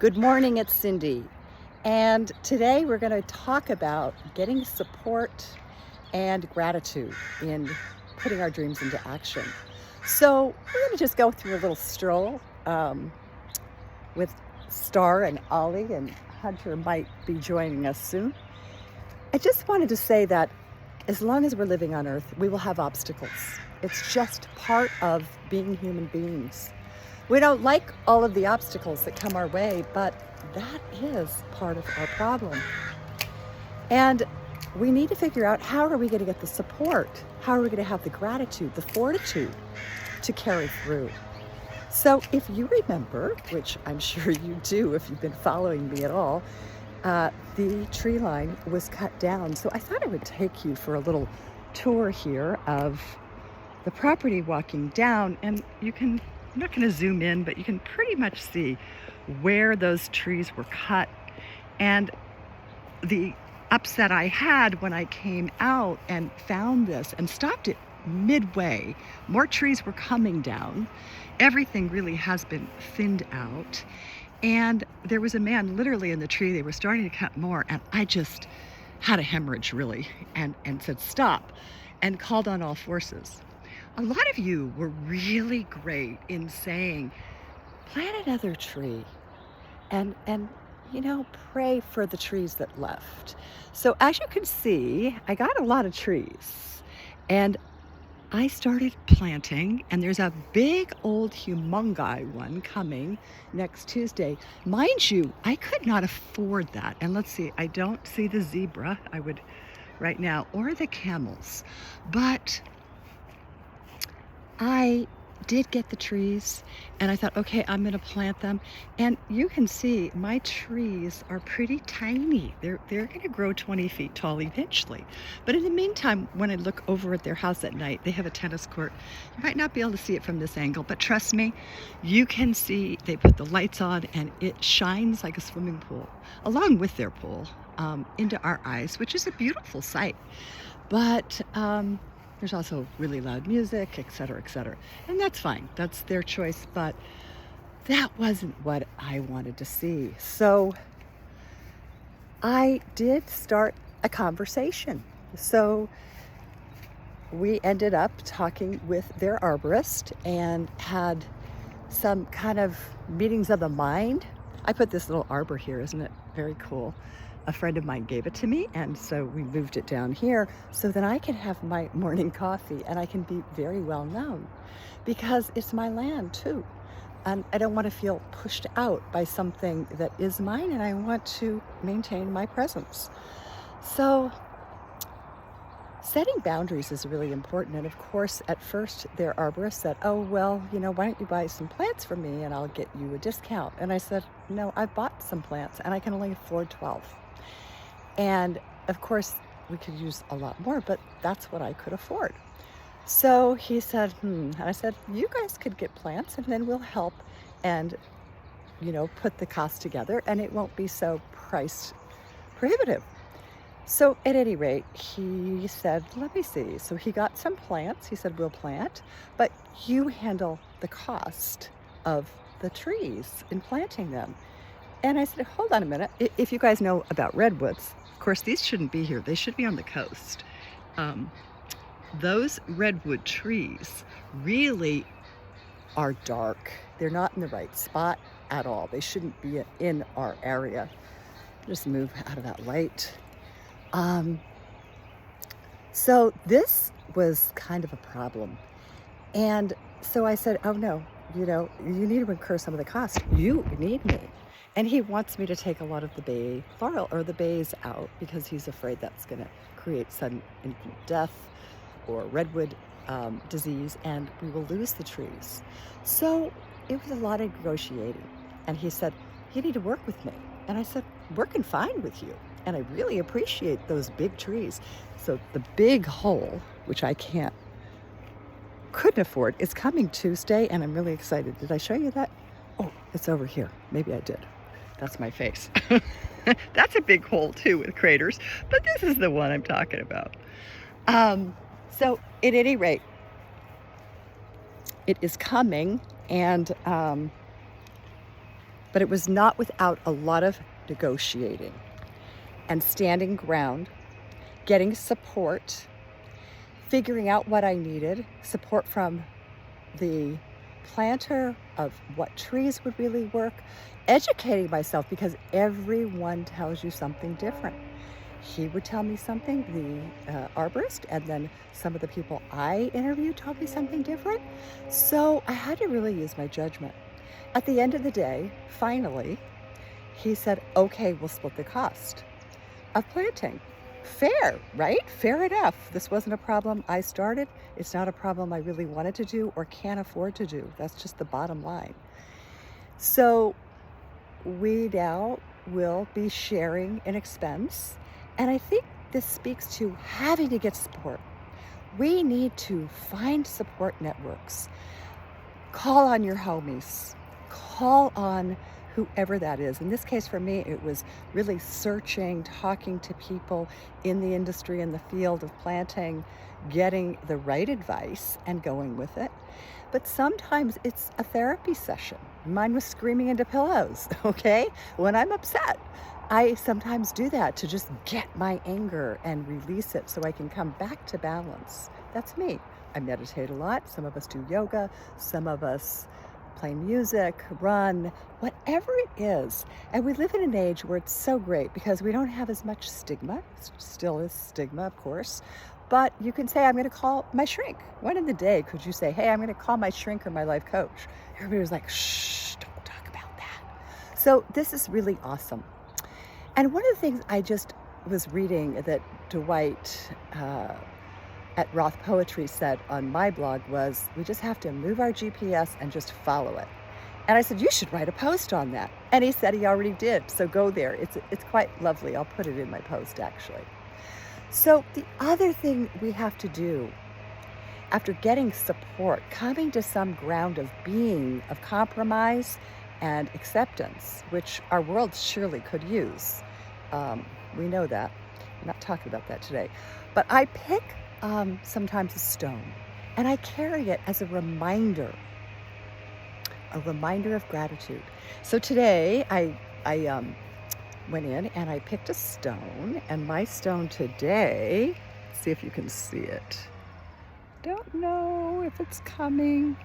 Good morning, it's Cindy. And today we're going to talk about getting support and gratitude in putting our dreams into action. So we're going to just go through a little stroll with Star and Ollie, and Hunter might be joining us soon. I just wanted to say that as long as we're living on Earth, we will have obstacles. It's just part of being human beings. We don't like all of the obstacles that come our way, but that is part of our problem. And we need to figure out, how are we going to get the support? How are we going to have the gratitude, the fortitude to carry through? So if you remember, which I'm sure you do if you've been following me at all, the tree line was cut down. So I thought I would take you for a little tour here of the property walking down, and I'm not going to zoom in, but you can pretty much see where those trees were cut. And the upset I had when I came out and found this and stopped it midway, more trees were coming down. Everything really has been thinned out. And there was a man literally in the tree. They were starting to cut more, and I just had a hemorrhage really, and said stop and called on all forces. A lot of you were really great in saying, plant another tree and pray for the trees that left. So as you can see, I got a lot of trees, and I started planting, and there's a big old humungi one coming next Tuesday. Mind you, I could not afford that. And let's see, I don't see the zebra, I would right now, or the camels, but I did get the trees, and I thought, okay, I'm going to plant them. And you can see my trees are pretty tiny. They're going to grow 20 feet tall eventually. But in the meantime, when I look over at their house at night, they have a tennis court. You might not be able to see it from this angle, but trust me, you can see they put the lights on, and it shines like a swimming pool, along with their pool, into our eyes, which is a beautiful sight. But there's also really loud music, etc., etc. And that's fine. That's their choice, but that wasn't what I wanted to see. So I did start a conversation. So we ended up talking with their arborist and had some kind of meetings of the mind. I put this little arbor here, isn't it very cool? A friend of mine gave it to me, and so we moved it down here so that I can have my morning coffee and I can be very well known, because it's my land too. And I don't want to feel pushed out by something that is mine, and I want to maintain my presence. So setting boundaries is really important. And of course, at first their arborist said, oh, well, why don't you buy some plants from me and I'll get you a discount? And I said, no, I bought some plants and I can only afford 12. And of course, we could use a lot more, but that's what I could afford. So he said, And I said, you guys could get plants and then we'll help and, put the cost together, and it won't be so price prohibitive. So at any rate, he said, let me see. So he got some plants. He said, we'll plant, but you handle the cost of the trees in planting them. And I said, hold on a minute. If you guys know about redwoods, of course, these shouldn't be here. They should be on the coast. Those redwood trees really are dark. They're not in the right spot at all. They shouldn't be in our area. Just move out of that light. So this was kind of a problem. And so I said, oh no, you need to incur some of the cost. You need me. And he wants me to take a lot of the bay laurel or the bays out, because he's afraid that's going to create sudden infant death or redwood disease, and we will lose the trees. So it was a lot of negotiating. And he said, you need to work with me. And I said, working fine with you. And I really appreciate those big trees. So the big hole, which I couldn't afford, is coming Tuesday, and I'm really excited. Did I show you that? Oh, it's over here. Maybe I did. That's my face. That's a big hole too with craters, but this is the one I'm talking about. So at any rate, it is coming, and But it was not without a lot of negotiating and standing ground, getting support, figuring out what I needed, support from the planter of what trees would really work, educating myself because everyone tells you something different. He would tell me something, the arborist, and then some of the people I interviewed told me something different. So I had to really use my judgment. At the end of the day, finally, he said, okay, we'll split the cost of planting. Fair, right? Fair enough. This wasn't a problem I started. It's not a problem I really wanted to do or can't afford to do. That's just the bottom line. So we now will be sharing an expense. And I think this speaks to having to get support. We need to find support networks. Call on your homies. Call on whoever that is. In this case, for me, it was really searching, talking to people in the industry, in the field of planting, getting the right advice and going with it. But sometimes it's a therapy session. Mine was screaming into pillows, okay? When I'm upset, I sometimes do that to just get my anger and release it so I can come back to balance. That's me. I meditate a lot. Some of us do yoga. Some of us play music, run, whatever it is. And we live in an age where it's so great because we don't have as much stigma. Still is stigma, of course. But you can say, I'm going to call my shrink. When in the day could you say, hey, I'm going to call my shrink or my life coach? Everybody was like, shh, don't talk about that. So this is really awesome. And one of the things I just was reading that Dwight at Roth Poetry said on my blog was, we just have to move our GPS and just follow it. And I said, you should write a post on that. And he said he already did. So go there. It's quite lovely. I'll put it in my post, actually. So the other thing we have to do after getting support, coming to some ground of being, of compromise and acceptance, which our world surely could use. We know that. I'm not talking about that today. But I pick sometimes a stone, and I carry it as a reminder of gratitude. So today I went in and I picked a stone, and my stone today, see if you can see it. Don't know if it's coming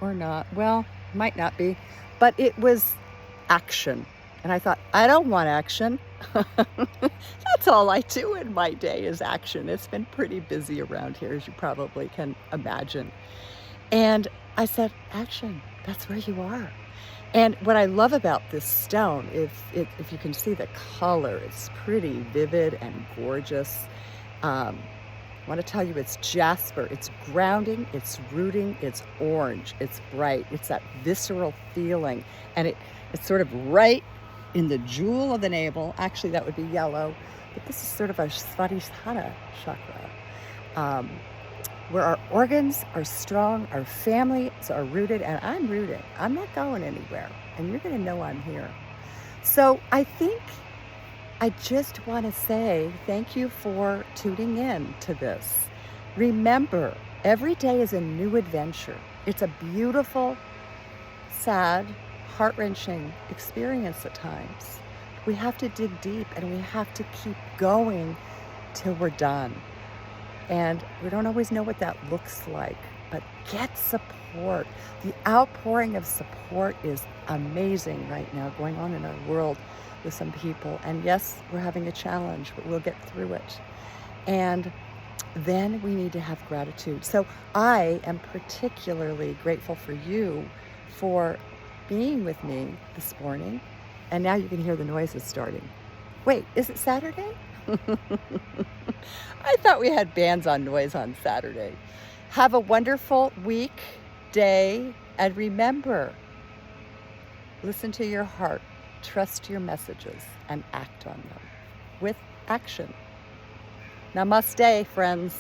or not. Well, might not be, but it was action. And I thought, I don't want action. That's all I do in my day is action. It's been pretty busy around here, as you probably can imagine. And I said, action, that's where you are. And what I love about this stone, if you can see the color, it's pretty vivid and gorgeous. I want to tell you it's jasper, it's grounding, it's rooting, it's orange, it's bright, it's that visceral feeling. And it's sort of right in the jewel of the navel. Actually, that would be yellow, but this is sort of a Svadhisthana chakra, where our organs are strong, our families are rooted, and I'm rooted. I'm not going anywhere, and you're going to know I'm here. So I think I just want to say thank you for tuning in to this. Remember, every day is a new adventure. It's a beautiful, sad, heart-wrenching experience at times. We have to dig deep and we have to keep going till we're done. And we don't always know what that looks like, but get support. The outpouring of support is amazing right now going on in our world with some people. And yes, we're having a challenge, but we'll get through it. And then we need to have gratitude. So I am particularly grateful for you for being with me this morning. And now you can hear the noises starting. Wait, is it Saturday? I thought we had bans on noise on Saturday. Have a wonderful week, day, and remember, listen to your heart, trust your messages, and act on them with action. Namaste, friends.